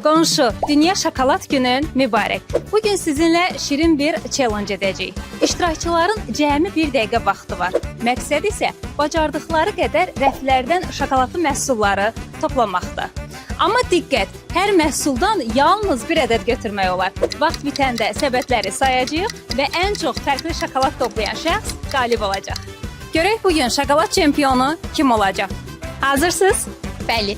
Qonşu, Dünya Şokolad Günün mübarək. Bugün sizinlə şirin bir challenge edəcəyik. İştirakçıların cəmi 1 dəqiqə vaxtı var. Məqsəd isə bacardıqları qədər rəflərdən şokoladlı məhsulları toplamaqdır. Amma diqqət, hər məhsuldan yalnız bir ədəd götürmək olar. Vaxt bitəndə səbətləri sayacağıq və ən çox fərqli şokolad toplayan şəxs qalib olacaq. Görək bugün şokolad çempionu kim olacaq? Hazırsınız? Bəli.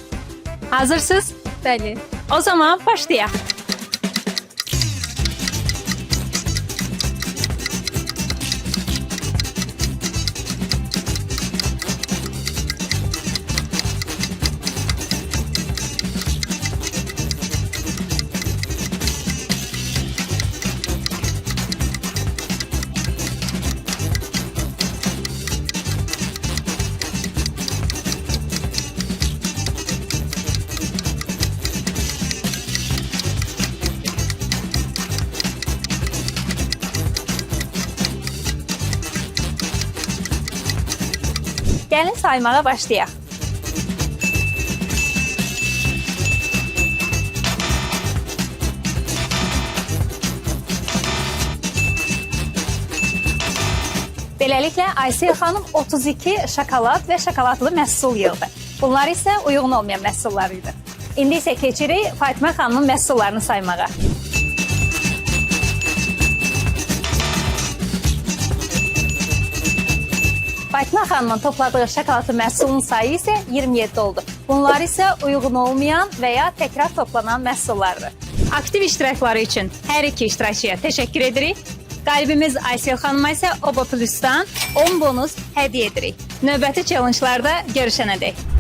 Hazırsınız? Bəli. O zaman başlayaq. Gəlin saymağa başlayaq. Beləliklə, Aysel xanım 32 şokolad və şokoladlı məhsul yığdı. Bunlar isə uyğun olmayan məhsullar idi. İndi isə keçirik Fatimə xanımın məhsullarını saymağa. Fatimə xanımın topladığı şokoladlı məhsulun sayı isə 27 oldu. Bunlar isə uyğun olmayan və ya təkrar toplanan məhsullardır. Aktiv iştirakları üçün hər iki iştirakçıya təşəkkür edirik. Qalibimiz Aysel xanıma isə Oba Plus'dan 10 bonus hədiyyə edirik. Növbəti challenge'larda görüşənədək.